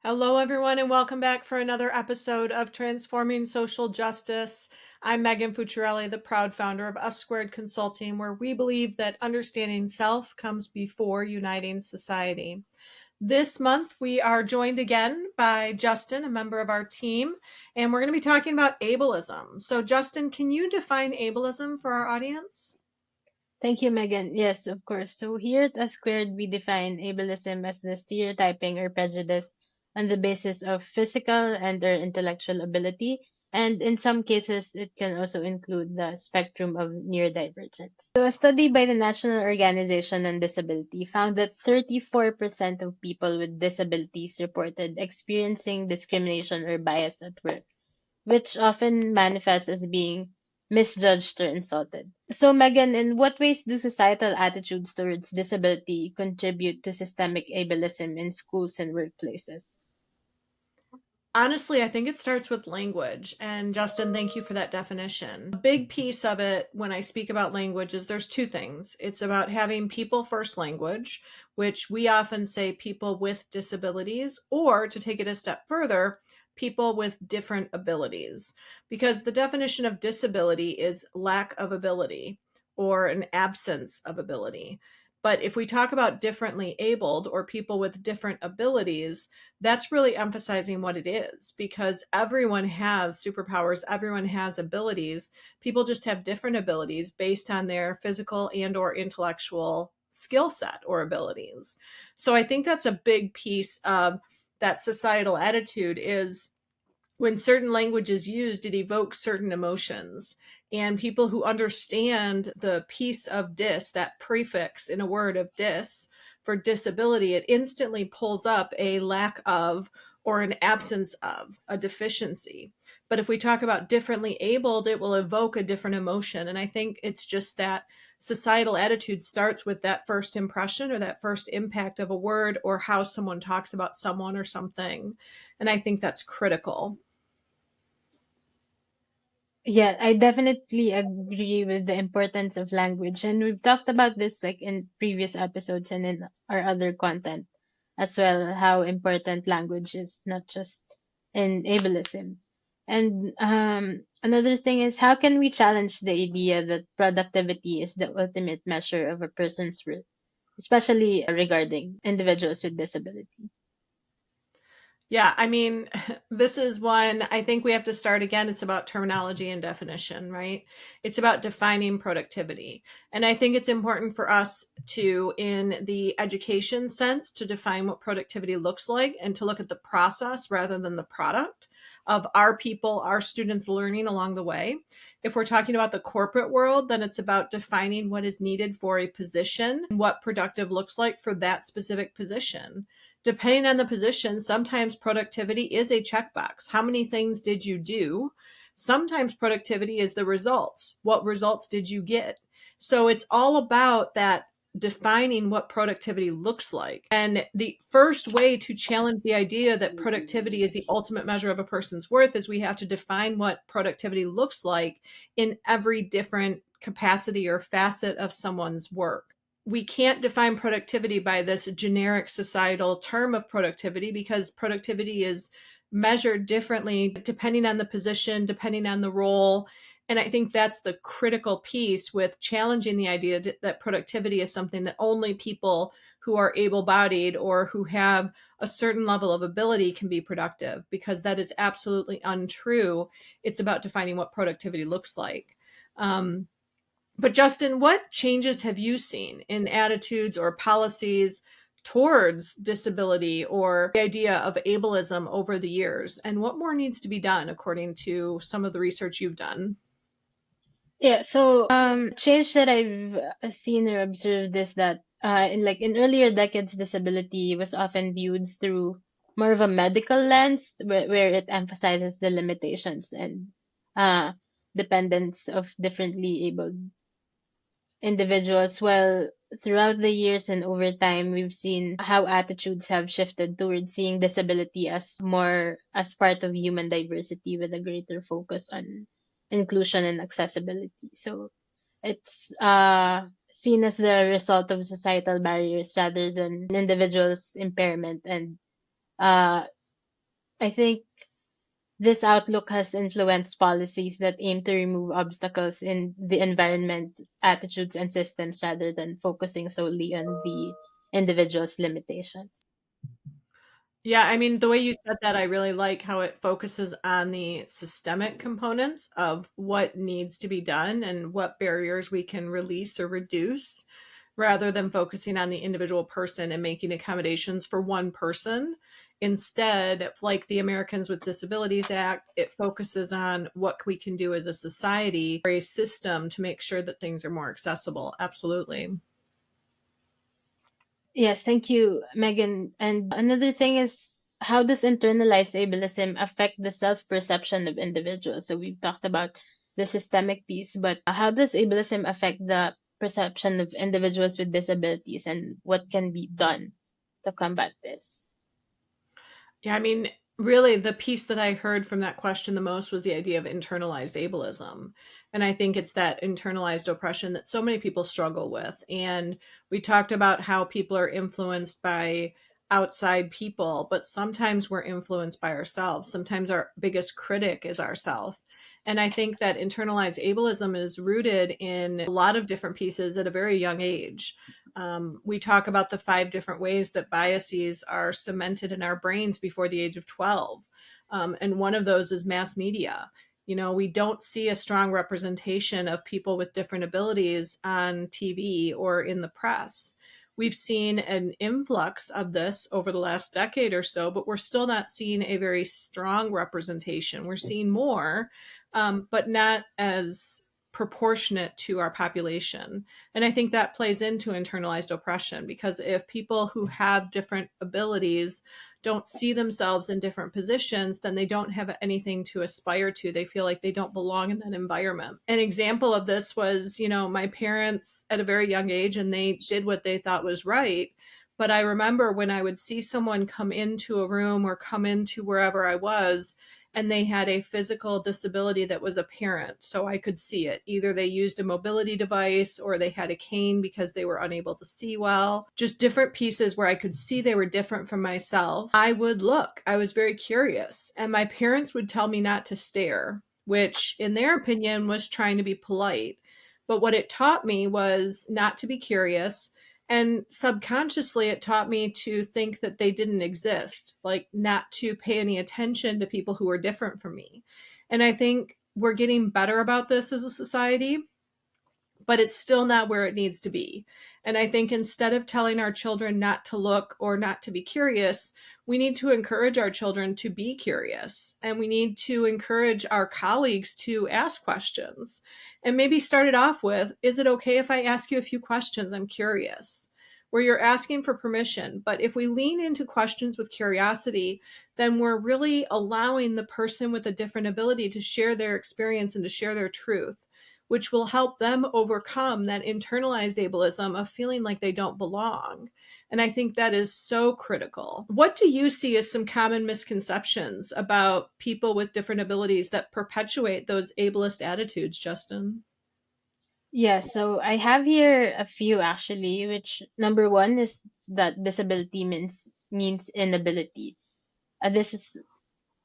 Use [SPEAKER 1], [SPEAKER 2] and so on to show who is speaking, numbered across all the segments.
[SPEAKER 1] Hello, everyone, and welcome back for another episode of Transforming Social Justice. I'm Megan Fucciarelli, the proud founder of Us Squared Consulting, where we believe that understanding self comes before uniting society. This month, we are joined again by Justin, a member of our team, and we're going to be talking about ableism. So, Justin, can you define ableism for our audience?
[SPEAKER 2] Thank you, Megan. Yes, of course. So here at S Squared, we define ableism as the stereotyping or prejudice on the basis of physical and/or intellectual ability, and in some cases, it can also include the spectrum of neurodivergence. So a study by the National Organization on Disability found that 34% of people with disabilities reported experiencing discrimination or bias at work, which often manifests as being misjudged or insulted. So, Megan, in what ways do societal attitudes towards disability contribute to systemic ableism in schools and workplaces?
[SPEAKER 1] Honestly, I think it starts with language. And Justin, thank you for that definition. A big piece of it when I speak about language is there's two things. It's about having people first language, which we often say people with disabilities, or to take it a step further, people with different abilities. Because the definition of disability is lack of ability or an absence of ability. But if we talk about differently abled or people with different abilities, that's really emphasizing what it is because everyone has superpowers, everyone has abilities. People just have different abilities based on their physical and or intellectual skill set or abilities. So I think that's a big piece of that societal attitude is when certain language is used, it evokes certain emotions. And people who understand the piece of dis, that prefix in a word of dis for disability, it instantly pulls up a lack of or an absence of a deficiency. But if we talk about differently abled, it will evoke a different emotion. And I think it's just that societal attitude starts with that first impression or that first impact of a word or how someone talks about someone or something. And I think that's critical.
[SPEAKER 2] Yeah, I definitely agree with the importance of language. And we've talked about this like in previous episodes and in our other content as well, how important language is, not just in ableism. And another thing is, how can we challenge the idea that productivity is the ultimate measure of a person's worth, especially regarding individuals with disability?
[SPEAKER 1] Yeah, I mean, this is one I think we have to start again. It's about terminology and definition, right? It's about defining productivity. And I think it's important for us to, in the education sense, to define what productivity looks like and to look at the process rather than the product of our people, our students learning along the way. If we're talking about the corporate world, then it's about defining what is needed for a position, what productive looks like for that specific position. Depending on the position, sometimes productivity is a checkbox. How many things did you do? Sometimes productivity is the results. What results did you get? So it's all about that defining what productivity looks like. And the first way to challenge the idea that productivity is the ultimate measure of a person's worth is we have to define what productivity looks like in every different capacity or facet of someone's work. We can't define productivity by this generic societal term of productivity because productivity is measured differently depending on the position, depending on the role. And I think that's the critical piece with challenging the idea that productivity is something that only people who are able bodied or who have a certain level of ability can be productive, because that is absolutely untrue. It's about defining what productivity looks like. But Justin, what changes have you seen in attitudes or policies towards disability or the idea of ableism over the years? And what more needs to be done according to some of the research you've done?
[SPEAKER 2] Yeah, so change that I've seen or observed is that in earlier decades, disability was often viewed through more of a medical lens, where it emphasizes the limitations and uh, dependence of differently abled individuals. Well, throughout the years and over time, we've seen how attitudes have shifted towards seeing disability as more as part of human diversity with a greater focus on inclusion and accessibility. So it's seen as the result of societal barriers rather than an individual's impairment. And uh, I think this outlook has influenced policies that aim to remove obstacles in the environment, attitudes, and systems rather than focusing solely on the individual's limitations.
[SPEAKER 1] Yeah, I mean, the way you said that, I really like how it focuses on the systemic components of what needs to be done and what barriers we can release or reduce, rather than focusing on the individual person and making accommodations for one person. Instead, like the Americans with Disabilities Act, it focuses on what we can do as a society or a system to make sure that things are more accessible. Absolutely.
[SPEAKER 2] Yes, thank you, Megan. And another thing is, how does internalized ableism affect the self perception of individuals? So we've talked about the systemic piece, but how does ableism affect the perception of individuals with disabilities, and what can be done to combat this?
[SPEAKER 1] Yeah, I mean, really, the piece that I heard from that question the most was the idea of internalized ableism. And I think it's that internalized oppression that so many people struggle with. And we talked about how people are influenced by outside people, but sometimes we're influenced by ourselves. Sometimes our biggest critic is ourself. And I think that internalized ableism is rooted in a lot of different pieces at a very young age. We talk about the 5 different ways that biases are cemented in our brains before the age of 12. And one of those is mass media. You know, we don't see a strong representation of people with different abilities on TV or in the press. We've seen an influx of this over the last decade or so, but we're still not seeing a very strong representation. We're seeing more, but not as proportionate to our population. And I think that plays into internalized oppression, because if people who have different abilities don't see themselves in different positions, then they don't have anything to aspire to. They feel like they don't belong in that environment. An example of this was, you know, my parents at a very young age, and they did what they thought was right. But I remember when I would see someone come into a room or come into wherever I was, and they had a physical disability that was apparent. So I could see it. Either they used a mobility device or they had a cane because they were unable to see well. Just different pieces where I could see they were different from myself. I would look. I was very curious. And my parents would tell me not to stare, which in their opinion was trying to be polite. But what it taught me was not to be curious, and subconsciously, it taught me to think that they didn't exist, like not to pay any attention to people who are different from me. And I think we're getting better about this as a society, but it's still not where it needs to be. And I think instead of telling our children not to look or not to be curious, we need to encourage our children to be curious. And we need to encourage our colleagues to ask questions. And maybe start it off with, is it okay if I ask you a few questions? I'm curious. Where you're asking for permission. But if we lean into questions with curiosity, then we're really allowing the person with a different ability to share their experience and to share their truth, which will help them overcome that internalized ableism of feeling like they don't belong. And I think that is so critical. What do you see as some common misconceptions about people with different abilities that perpetuate those ableist attitudes, Justin?
[SPEAKER 2] Yes, so I have here a few actually, which number one is that disability means inability. This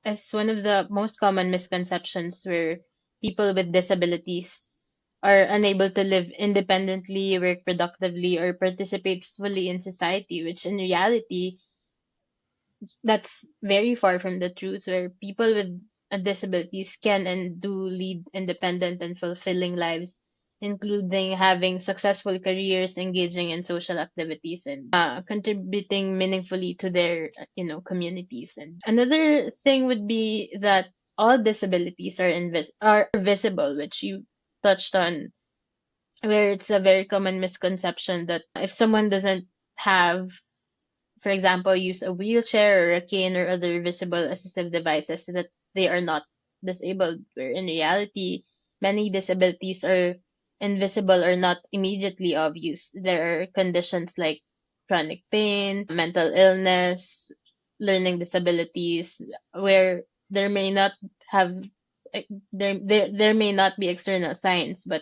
[SPEAKER 2] is one of the most common misconceptions where people with disabilities are unable to live independently, work productively, or participate fully in society, which in reality that's very far from the truth, where people with disabilities can and do lead independent and fulfilling lives, including having successful careers, engaging in social activities, and contributing meaningfully to their communities. And another thing would be that all disabilities are visible, which you touched on, where it's a very common misconception that if someone doesn't have, for example, use a wheelchair or a cane or other visible assistive devices, that they are not disabled, where in reality, many disabilities are invisible or not immediately obvious. There are conditions like chronic pain, mental illness, learning disabilities, where there may not have there may not be external signs, but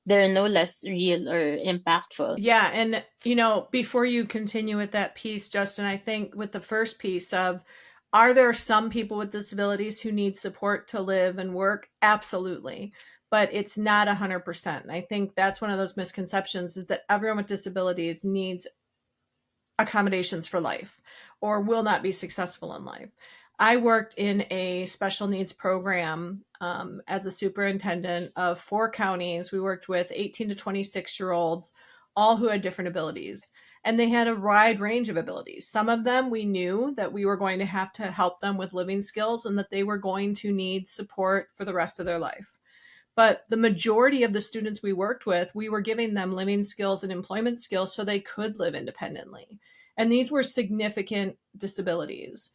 [SPEAKER 2] they're no less real or impactful.
[SPEAKER 1] Yeah, and you know, before you continue with that piece, Justin, I think with the first piece of Are there some people with disabilities who need support to live and work? Absolutely. But it's not 100%. And I think that's one of those misconceptions, is that everyone with disabilities needs accommodations for life or will not be successful in life. I worked in a special needs program as a superintendent of 4 counties. We worked with 18 to 26-year-olds, all who had different abilities. And they had a wide range of abilities. Some of them we knew that we were going to have to help them with living skills and that they were going to need support for the rest of their life. But the majority of the students we worked with, we were giving them living skills and employment skills so they could live independently. And these were significant disabilities.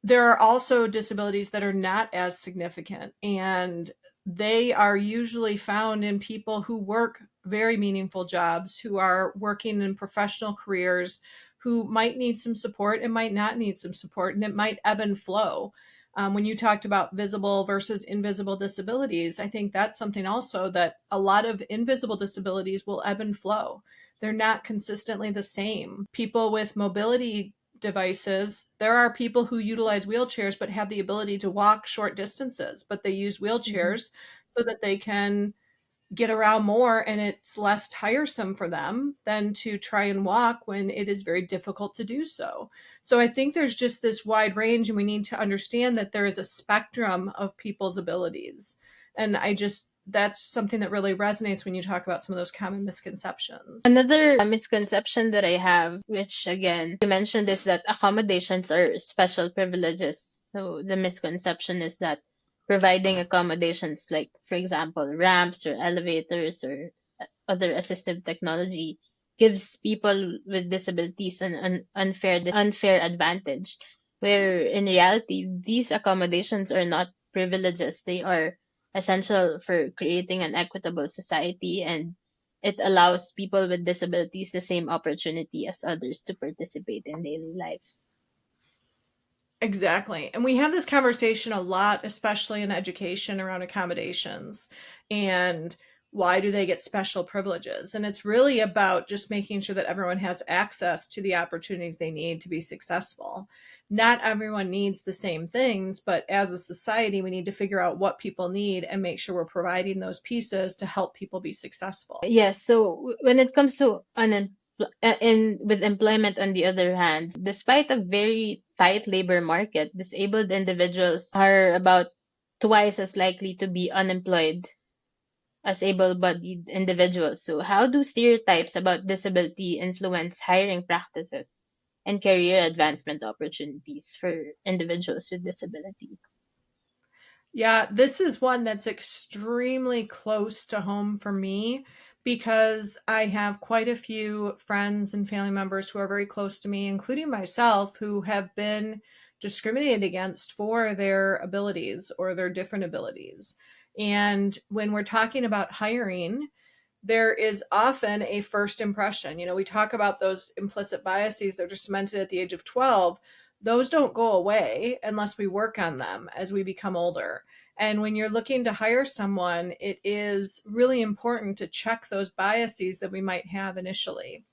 [SPEAKER 1] There are also disabilities that are not as significant, and they are usually found in people who work very meaningful jobs, who are working in professional careers, who might need some support and might not need some support, and it might ebb and flow. When you talked about visible versus invisible disabilities, I think that's something also, that a lot of invisible disabilities will ebb and flow. They're not consistently the same. People with mobility devices, there are people who utilize wheelchairs but have the ability to walk short distances, but they use
[SPEAKER 2] Mhm.
[SPEAKER 1] wheelchairs so that they can get around more, and it's less tiresome for them than to try and walk when it is very difficult to do so. So I think there's just this wide range, and we need to understand that there is a spectrum of people's abilities. And that's something that really resonates when you talk about some of those common misconceptions.
[SPEAKER 2] Another misconception that I have, which again, you mentioned, is that accommodations are special privileges. So the misconception is that providing accommodations, like, for example, ramps or elevators or other assistive technology, gives people with disabilities an unfair advantage, where in reality, these accommodations are not privileges. They are essential for creating an equitable society, and it allows people with disabilities the same opportunity as others to participate in daily life.
[SPEAKER 1] Exactly. And we have this conversation a lot, especially in education, around accommodations and why do they get special privileges? And it's really about just making sure that everyone has access to the opportunities they need to be successful. Not everyone needs the same things, but as a society, we need to figure out what people need and make sure we're providing those pieces to help people be successful.
[SPEAKER 2] Yes, so when it comes to in with employment, on the other hand, despite a very tight labor market, disabled individuals are about twice as likely to be unemployed as able-bodied individuals. So how do stereotypes about disability influence hiring practices and career advancement opportunities for individuals with disability?
[SPEAKER 1] Yeah, this is one that's extremely close to home for me because I have quite a few friends and family members who are very close to me, including myself, who have been discriminated against for their abilities or their different abilities. And when we're talking about hiring, there is often a first impression. We talk about those implicit biases that are cemented at the age of 12. Those don't go away unless we work on them as we become older. And when you're looking to hire someone, it is really important to check those biases that we might have initially.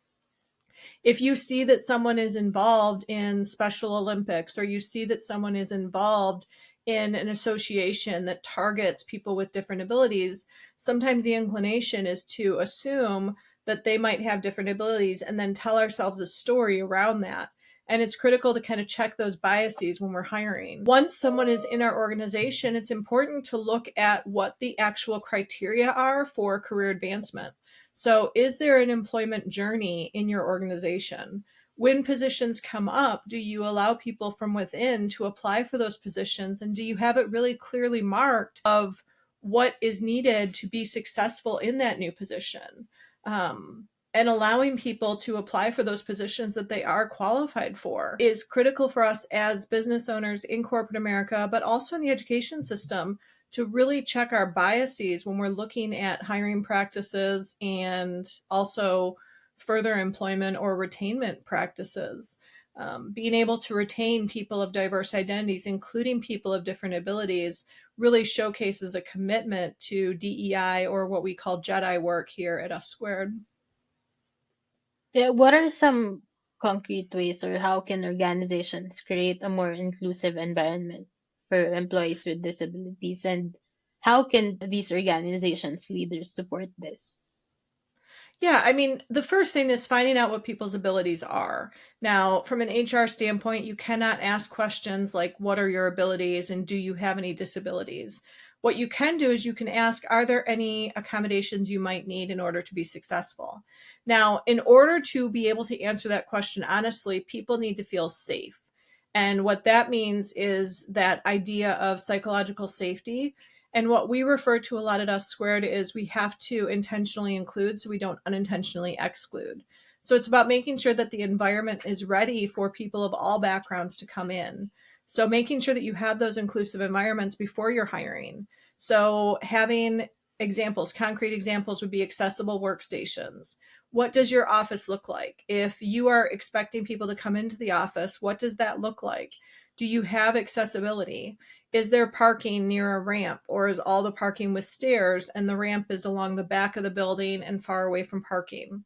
[SPEAKER 1] If you see that someone is involved in Special Olympics, or you see that someone is involved in an association that targets people with different abilities, sometimes the inclination is to assume that they might have different abilities and then tell ourselves a story around that. And it's critical to kind of check those biases when we're hiring. Once someone is in our organization, it's important to look at what the actual criteria are for career advancement. So, is there an employment journey in your organization? When positions come up, do you allow people from within to apply for those positions? And do you have it really clearly marked of what is needed to be successful in that new position? And allowing people to apply for those positions that they are qualified for is critical for us as business owners in corporate America, but also in the education system, to really check our biases when we're looking at hiring practices and also further employment or retainment practices. Being able to retain people of diverse identities, including people of different abilities, really showcases a commitment to DEI, or what we call JEDI work here at Us Squared.
[SPEAKER 2] Yeah, what are some concrete ways, or how can organizations create a more inclusive environment for employees with disabilities, and how can these organizations leaders support this?
[SPEAKER 1] Yeah, I mean, the first thing is finding out what people's abilities are. Now, from an HR standpoint, you cannot ask questions like, what are your abilities and do you have any disabilities? What you can do is you can ask, are there any accommodations you might need in order to be successful? Now, in order to be able to answer that question honestly, people need to feel safe. And what that means is that idea of psychological safety. And what we refer to a lot at Us Squared is we have to intentionally include so we don't unintentionally exclude. So it's about making sure that the environment is ready for people of all backgrounds to come in. So making sure that you have those inclusive environments before you're hiring. So having examples, concrete examples would be accessible workstations. What does your office look like? If you are expecting people to come into the office, what does that look like? Do you have accessibility? Is there parking near a ramp, or is all the parking with stairs and the ramp is along the back of the building and far away from parking?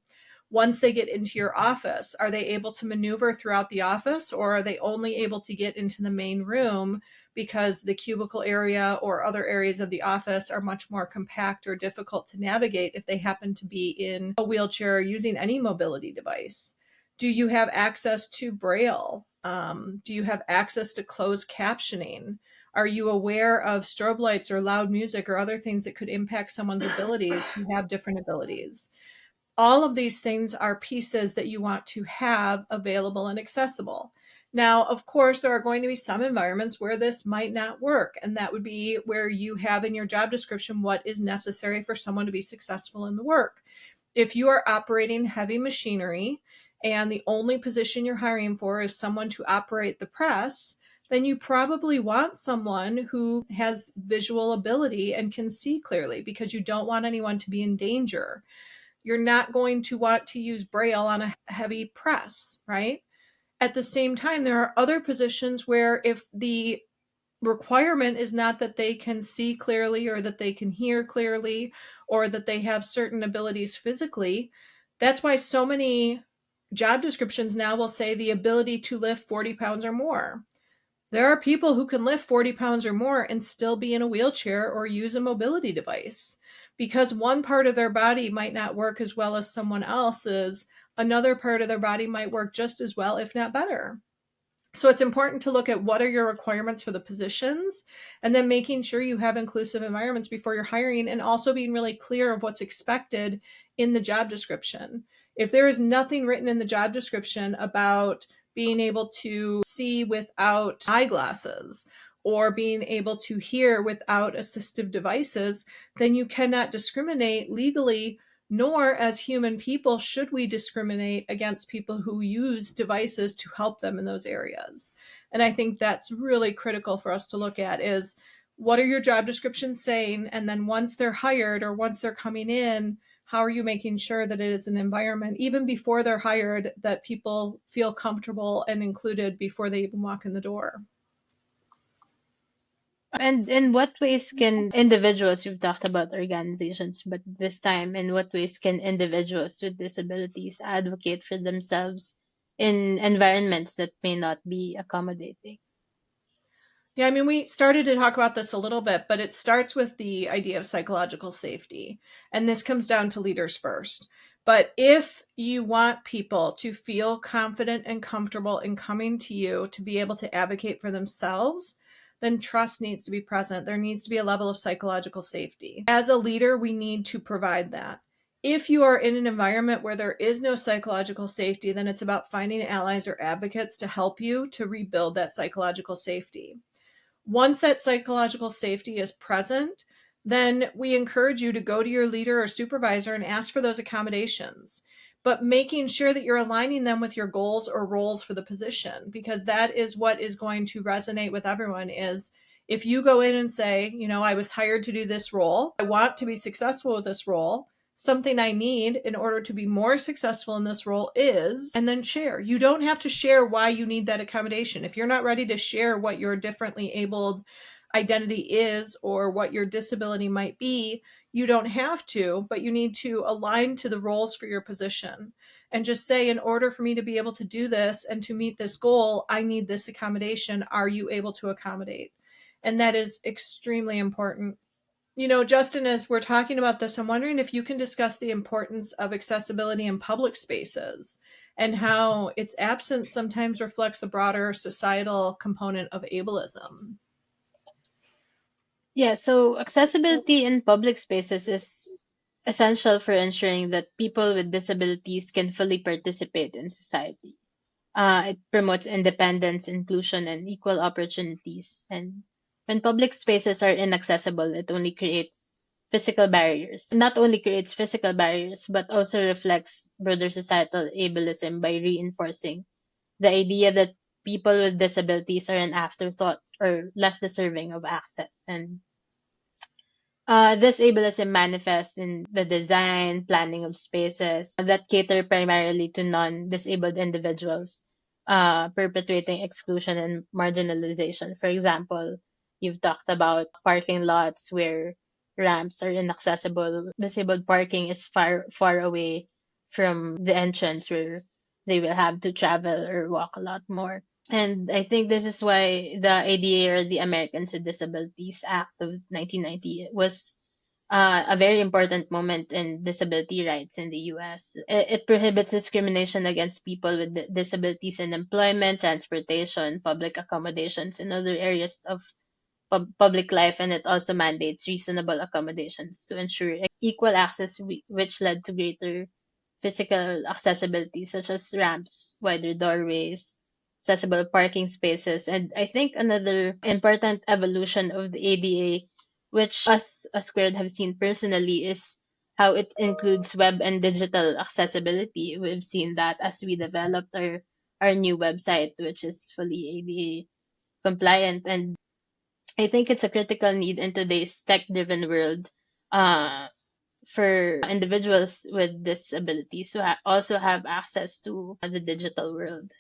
[SPEAKER 1] Once they get into your office, are they able to maneuver throughout the office, or are they only able to get into the main room because the cubicle area or other areas of the office are much more compact or difficult to navigate if they happen to be in a wheelchair or using any mobility device? Do you have access to Braille? Do you have access to closed captioning? Are you aware of strobe lights or loud music or other things that could impact someone's abilities who have different abilities? All of these things are pieces that you want to have available and accessible. Now, of course, there are going to be some environments where this might not work, and that would be where you have in your job description what is necessary for someone to be successful in the work. If you are operating heavy machinery and the only position you're hiring for is someone to operate the press, then you probably want someone who has visual ability and can see clearly because you don't want anyone to be in danger. You're not going to want to use Braille on a heavy press, right? At the same time, there are other positions where if the requirement is not that they can see clearly or that they can hear clearly or that they have certain abilities physically, that's why so many job descriptions now will say the ability to lift 40 pounds or more. There are people who can lift 40 pounds or more and still be in a wheelchair or use a mobility device because one part of their body might not work as well as someone else's. Another part of their body might work just as well, if not better. So it's important to look at what are your requirements for the positions and then making sure you have inclusive environments before you're hiring and also being really clear of what's expected in the job description. If there is nothing written in the job description about being able to see without eyeglasses or being able to hear without assistive devices, then you cannot discriminate legally, nor as human people should we discriminate against people who use devices to help them in those areas. And I think that's really critical for us to look at is what are your job descriptions saying? And then once they're hired or once they're coming in, how are you making sure that it is an environment, even before they're hired, that people feel comfortable and included before they even walk in the door?
[SPEAKER 2] And in what ways can individuals, you've talked about organizations, but this time, in what ways can individuals with disabilities advocate for themselves in environments that may not be accommodating?
[SPEAKER 1] Yeah, I mean, we started to talk about this a little bit, but it starts with the idea of psychological safety. And this comes down to leaders first. But if you want people to feel confident and comfortable in coming to you to be able to advocate for themselves, then trust needs to be present. There needs to be a level of psychological safety. As a leader, we need to provide that. If you are in an environment where there is no psychological safety, then it's about finding allies or advocates to help you to rebuild that psychological safety. Once that psychological safety is present, then we encourage you to go to your leader or supervisor and ask for those accommodations, but making sure that you're aligning them with your goals or roles for the position, because that is what is going to resonate with everyone is if you go in and say, I was hired to do this role, I want to be successful with this role, something I need in order to be more successful in this role is, and then share. You don't have to share why you need that accommodation. If you're not ready to share what your differently abled identity is or what your disability might be, you don't have to, but you need to align to the roles for your position. and just say, in order for me to be able to do this and to meet this goal, I need this accommodation. Are you able to accommodate? And that is extremely important. Justin, as we're talking about this, I'm wondering if you can discuss the importance of accessibility in public spaces and how its absence sometimes reflects a broader societal component of ableism.
[SPEAKER 2] Yeah, so accessibility in public spaces is essential for ensuring that people with disabilities can fully participate in society. It promotes independence, inclusion, and equal opportunities. And when public spaces are inaccessible, it only creates physical barriers. Not only creates physical barriers, but also reflects broader societal ableism by reinforcing the idea that people with disabilities are an afterthought or less deserving of access. And this ableism manifests in the design, planning of spaces that cater primarily to non-disabled individuals, perpetuating exclusion and marginalization. For example, you've talked about parking lots where ramps are inaccessible. Disabled parking is far away from the entrance where they will have to travel or walk a lot more. And I think this is why the ADA, or the Americans with Disabilities Act of 1990, was a very important moment in disability rights in the US. It prohibits discrimination against people with disabilities in employment, transportation, public accommodations, and other areas of public life, and it also mandates reasonable accommodations to ensure equal access, which led to greater physical accessibility, such as ramps, wider doorways, accessible parking spaces. And I think another important evolution of the ADA, which us as Squared have seen personally, is how it includes web and digital accessibility. We've seen that as we developed our new website, which is fully ADA compliant. And I think it's a critical need in today's tech-driven world, for individuals with disabilities who also have access to the digital world.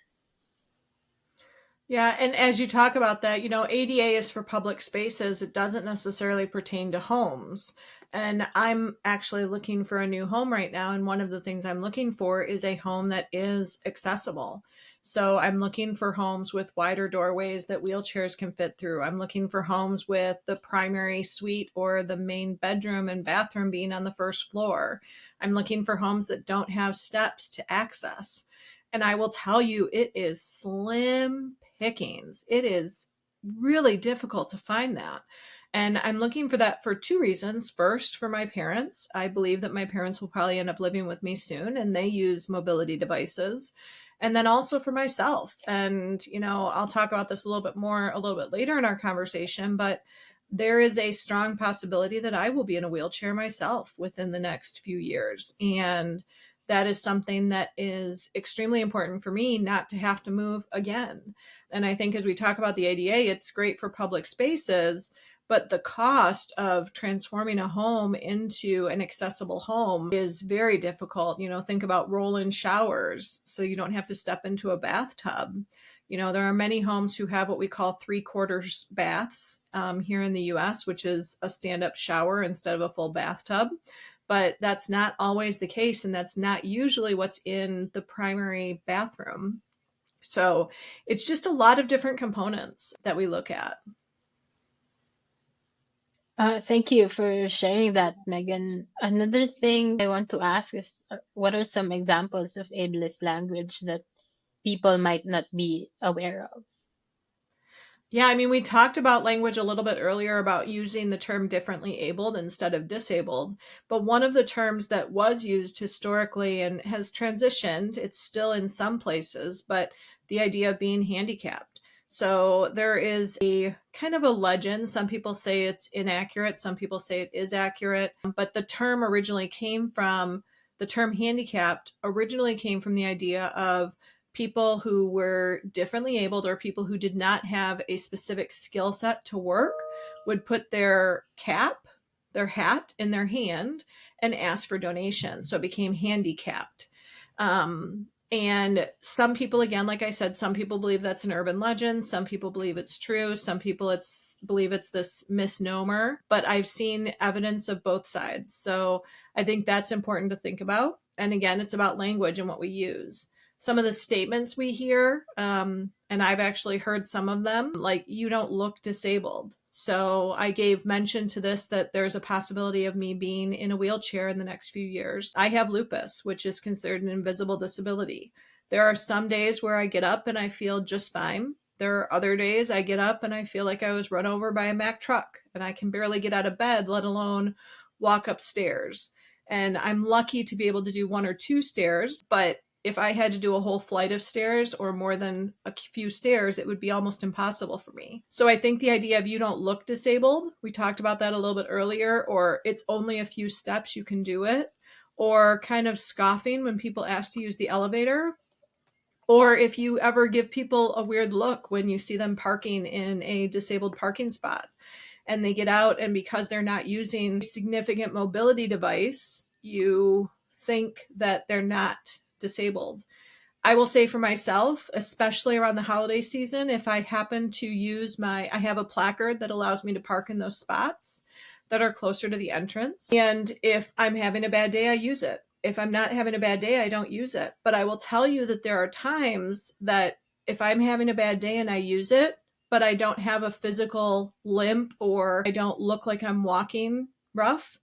[SPEAKER 1] Yeah, and as you talk about that, ADA is for public spaces. It doesn't necessarily pertain to homes. And I'm actually looking for a new home right now. And one of the things I'm looking for is a home that is accessible. So I'm looking for homes with wider doorways that wheelchairs can fit through. I'm looking for homes with the primary suite or the main bedroom and bathroom being on the first floor. I'm looking for homes that don't have steps to access. And I will tell you, it is slim pickings. It is really difficult to find that. And I'm looking for that for two reasons. First, for my parents. I believe that my parents will probably end up living with me soon, and they use mobility devices. And then also for myself. And, I'll talk about this a little bit more a little bit later in our conversation, but there is a strong possibility that I will be in a wheelchair myself within the next few years. And that is something that is extremely important for me not to have to move again. And I think as we talk about the ADA, it's great for public spaces, but the cost of transforming a home into an accessible home is very difficult. Think about roll-in showers so you don't have to step into a bathtub. There are many homes who have what we call 3/4 baths here in the US, which is a stand-up shower instead of a full bathtub. But that's not always the case, and that's not usually what's in the primary bathroom. So it's just a lot of different components that we look at.
[SPEAKER 2] Thank you for sharing that, Megan. Another thing I want to ask is, what are some examples of ableist language that people might not be aware of?
[SPEAKER 1] Yeah, I mean, we talked about language a little bit earlier about using the term differently abled instead of disabled. But one of the terms that was used historically and has transitioned, it's still in some places, but the idea of being handicapped. So there is a kind of a legend. Some people say it's inaccurate, some people say it is accurate. But the term handicapped originally came from the idea of people who were differently abled or people who did not have a specific skill set to work would put their hat in their hand and ask for donations. So it became handicapped. And some people, again, like I said, some people believe that's an urban legend. Some people believe it's true. Some people believe it's this misnomer. But I've seen evidence of both sides. So I think that's important to think about. And again, it's about language and what we use. Some of the statements we hear, and I've actually heard some of them, like, you don't look disabled. So I gave mention to this, that there's a possibility of me being in a wheelchair in the next few years. I have lupus, which is considered an invisible disability. There are some days where I get up and I feel just fine. There are other days I get up and I feel like I was run over by a Mack truck and I can barely get out of bed, let alone walk upstairs. And I'm lucky to be able to do one or two stairs, but if I had to do a whole flight of stairs or more than a few stairs, it would be almost impossible for me. So I think the idea of you don't look disabled, we talked about that a little bit earlier, or it's only a few steps, you can do it, or kind of scoffing when people ask to use the elevator, or if you ever give people a weird look when you see them parking in a disabled parking spot and they get out, and because they're not using a significant mobility device, you think that they're not disabled. I will say for myself, especially around the holiday season, if I happen to use I have a placard that allows me to park in those spots that are closer to the entrance. And if I'm having a bad day, I use it. If I'm not having a bad day, I don't use it. But I will tell you that there are times that if I'm having a bad day and I use it, but I don't have a physical limp or I don't look like I'm walking rough,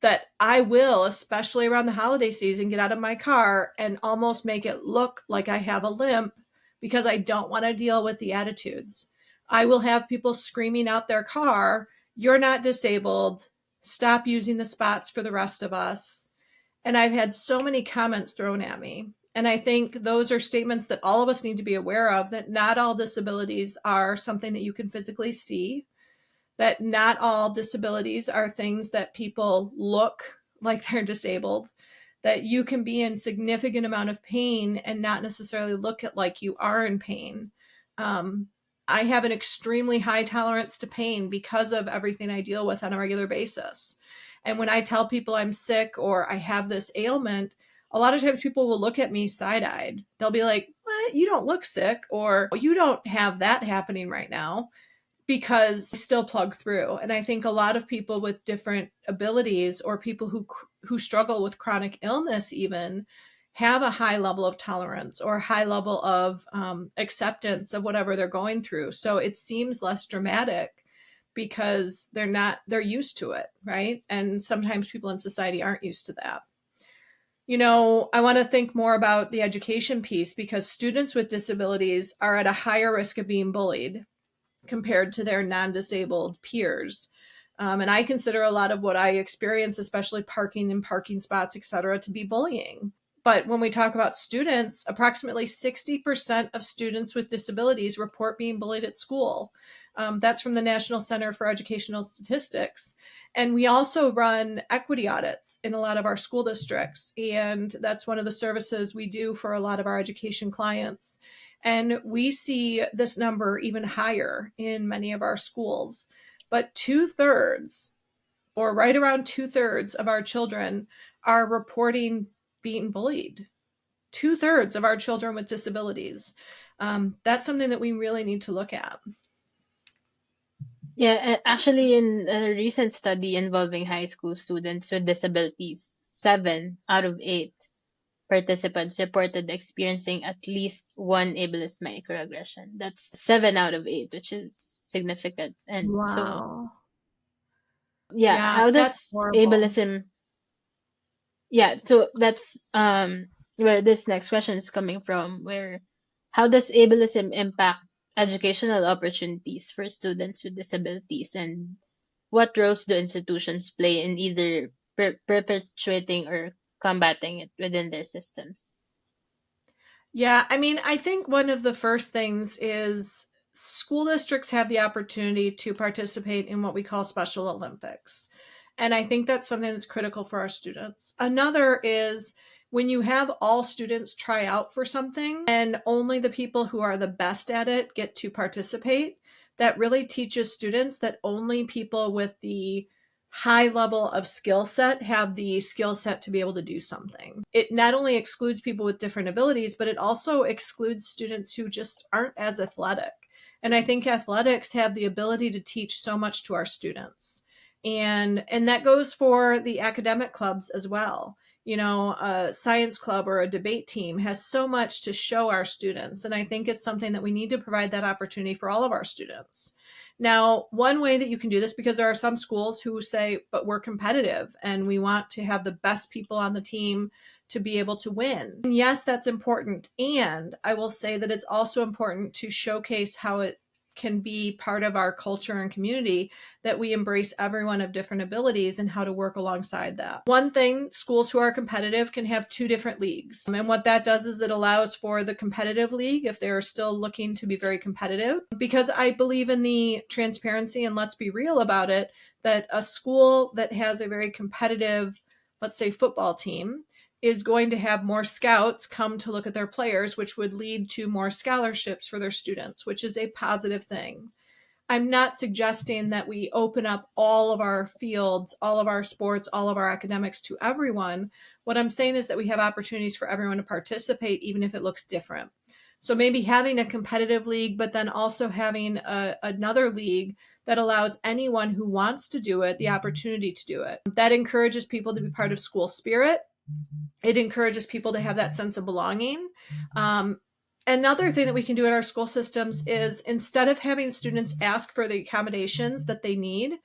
[SPEAKER 1] that I will, especially around the holiday season, get out of my car and almost make it look like I have a limp because I don't want to deal with the attitudes. I will have people screaming out their car, "You're not disabled. Stop using the spots for the rest of us." And I've had so many comments thrown at me. And I think those are statements that all of us need to be aware of, that not all disabilities are something that you can physically see, that not all disabilities are things that people look like they're disabled, that you can be in significant amount of pain and not necessarily look at like you are in pain. I have an extremely high tolerance to pain because of everything I deal with on a regular basis. And when I tell people I'm sick or I have this ailment, a lot of times people will look at me side-eyed. They'll be like, "What? You don't look sick," or "You don't have that happening right now," because I still plug through. And I think a lot of people with different abilities, or people who struggle with chronic illness even, have a high level of tolerance or high level of acceptance of whatever they're going through. So it seems less dramatic because they're used to it, right? And sometimes people in society aren't used to that. I want to think more about the education piece, because students with disabilities are at a higher risk of being bullied compared to their non-disabled peers. And I consider a lot of what I experience, especially parking in parking spots, et cetera, to be bullying. But when we talk about students, approximately 60% of students with disabilities report being bullied at school. That's from the National Center for Educational Statistics. And we also run equity audits in a lot of our school districts. And that's one of the services we do for a lot of our education clients. And we see this number even higher in many of our schools. But 2/3, or right around 2/3 of our children are reporting being bullied. 2/3 of our children with disabilities. That's something that we really need to look at.
[SPEAKER 2] Yeah, actually, in a recent study involving high school students with disabilities, 7 out of 8 participants reported experiencing at least one ableist microaggression. That's 7 out of 8, which is significant. And so,
[SPEAKER 1] Wow.
[SPEAKER 2] yeah,
[SPEAKER 1] Yeah,
[SPEAKER 2] how
[SPEAKER 1] that's
[SPEAKER 2] does
[SPEAKER 1] horrible.
[SPEAKER 2] ableism, yeah, so that's where this next question is coming from, where how does ableism impact educational opportunities for students with disabilities, and what roles do institutions play in either perpetuating or combating it within their systems?
[SPEAKER 1] Yeah, I mean, I think one of the first things is school districts have the opportunity to participate in what we call Special Olympics. And I think that's something that's critical for our students. Another is when you have all students try out for something and only the people who are the best at it get to participate, that really teaches students that only people with the high level of skill set have the skill set to be able to do something. It not only excludes people with different abilities, but it also excludes students who just aren't as athletic. And I think athletics have the ability to teach so much to our students. And that goes for the academic clubs as well. You know, a science club or a debate team has so much to show our students, and I think it's something that we need to provide that opportunity for all of our students. Now, one way that you can do this, because there are some schools who say, but we're competitive and we want to have the best people on the team to be able to win. And yes, that's important. And I will say that it's also important to showcase how it can be part of our culture and community, that we embrace everyone of different abilities and how to work alongside that. One thing, schools who are competitive can have two different leagues. And what that does is it allows for the competitive league if they're still looking to be very competitive. Because I believe in the transparency, and let's be real about it, that a school that has a very competitive, let's say, football team is going to have more scouts come to look at their players, which would lead to more scholarships for their students, which is a positive thing. I'm not suggesting that we open up all of our fields, all of our sports, all of our academics to everyone. What I'm saying is that we have opportunities for everyone to participate, even if it looks different. So maybe having a competitive league, but then also having another league that allows anyone who wants to do it the opportunity to do it. That encourages people to be part of school spirit. It encourages people to have that sense of belonging. Another thing that we can do in our school systems is, instead of having students ask for the accommodations that they need,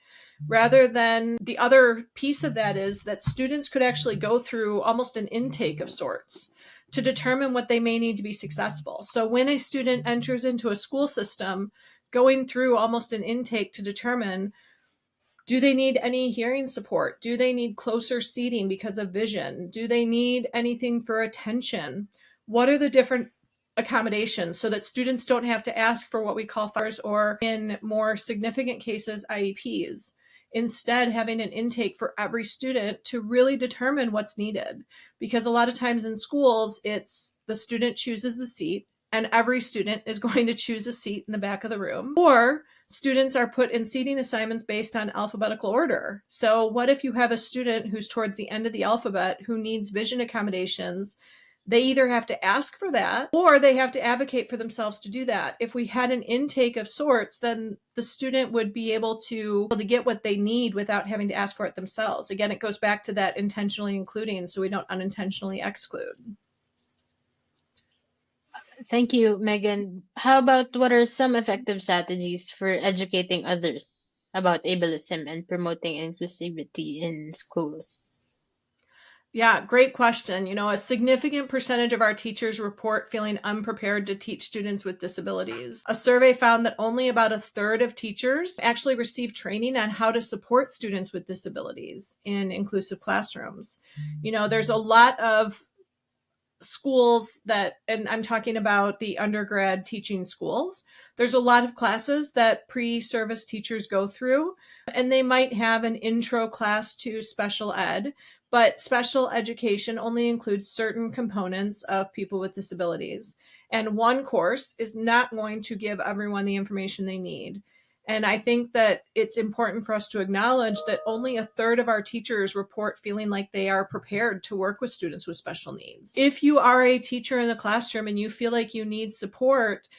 [SPEAKER 1] rather than, the other piece of that is that students could actually go through almost an intake of sorts to determine what they may need to be successful. So when a student enters into a school system, going through almost an intake to determine, do they need any hearing support? Do they need closer seating because of vision? Do they need anything for attention? What are the different accommodations, so that students don't have to ask for what we call FARs, or in more significant cases, IEPs? Instead, having an intake for every student to really determine what's needed. Because a lot of times in schools, it's the student chooses the seat, and every student is going to choose a seat in the back of the room. Or students are put in seating assignments based on alphabetical order. So what if you have a student who's towards the end of the alphabet who needs vision accommodations? They either have to ask for that, or they have to advocate for themselves to do that. If we had an intake of sorts, then the student would be able to get what they need without having to ask for it themselves. Again, it goes back to that intentionally including, so we don't unintentionally exclude.
[SPEAKER 2] Thank you, Megan. How about, what are some effective strategies for educating others about ableism and promoting inclusivity in schools?
[SPEAKER 1] Yeah, great question. You know, a significant percentage of our teachers report feeling unprepared to teach students with disabilities. A survey found that only about a third of teachers actually receive training on how to support students with disabilities in inclusive classrooms. You know, there's a lot of schools that, and I'm talking about the undergrad teaching schools, there's a lot of classes that pre-service teachers go through, and they might have an intro class to special ed, but special education only includes certain components of people with disabilities. And one course is not going to give everyone the information they need. And I think that it's important for us to acknowledge that only a third of our teachers report feeling like they are prepared to work with students with special needs. If you are a teacher in the classroom and you feel like you need support,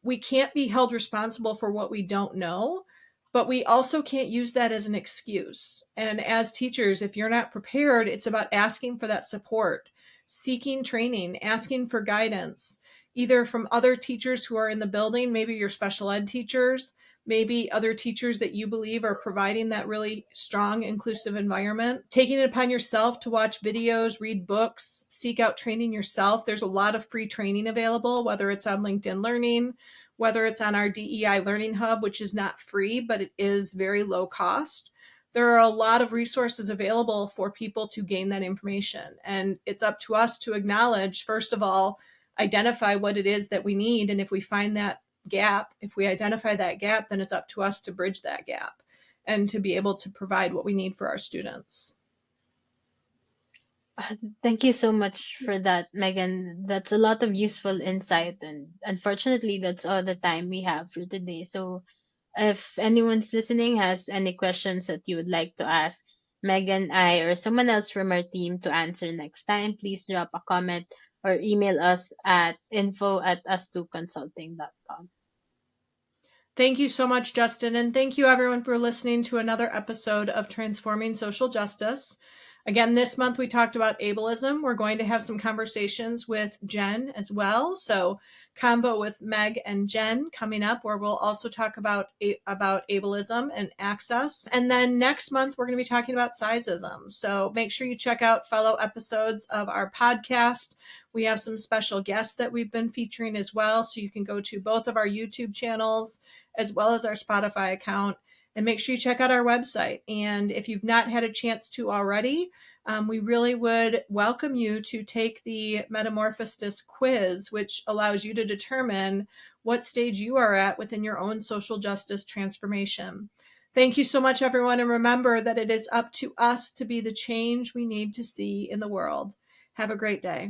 [SPEAKER 1] we can't be held responsible for what we don't know, but we also can't use that as an excuse. And as teachers, if you're not prepared, it's about asking for that support, seeking training, asking for guidance, either from other teachers who are in the building, maybe your special ed teachers, maybe other teachers that you believe are providing that really strong, inclusive environment. Taking it upon yourself to watch videos, read books, seek out training yourself. There's a lot of free training available, whether it's on LinkedIn Learning, whether it's on our DEI Learning Hub, which is not free, but it is very low cost. There are a lot of resources available for people to gain that information. And it's up to us to acknowledge, first of all, identify what it is that we need. And if we find that gap, if we identify that gap, then it's up to us to bridge that gap and to be able to provide what we need for our students.
[SPEAKER 2] Thank you so much for that, Megan. That's a lot of useful insight, and unfortunately, that's all the time we have for today. So, if anyone's listening has any questions that you would like to ask Megan, I, or someone else from our team to answer next time, please drop a comment or email us at info@us2consulting.com.
[SPEAKER 1] Thank you so much, Justin. And thank you, everyone, for listening to another episode of Transforming Social Justice. Again, this month we talked about ableism. We're going to have some conversations with Jen as well. So, combo with Meg and Jen coming up, where we'll also talk about ableism and access. And then next month we're going to be talking about sizeism. So make sure you check out fellow episodes of our podcast. We have some special guests that we've been featuring as well. So you can go to both of our YouTube channels as well as our Spotify account. And make sure you check out our website. And if you've not had a chance to already, we really would welcome you to take the Metamorphosis quiz, which allows you to determine what stage you are at within your own social justice transformation. Thank you so much, everyone. And remember that it is up to us to be the change we need to see in the world. Have a great day.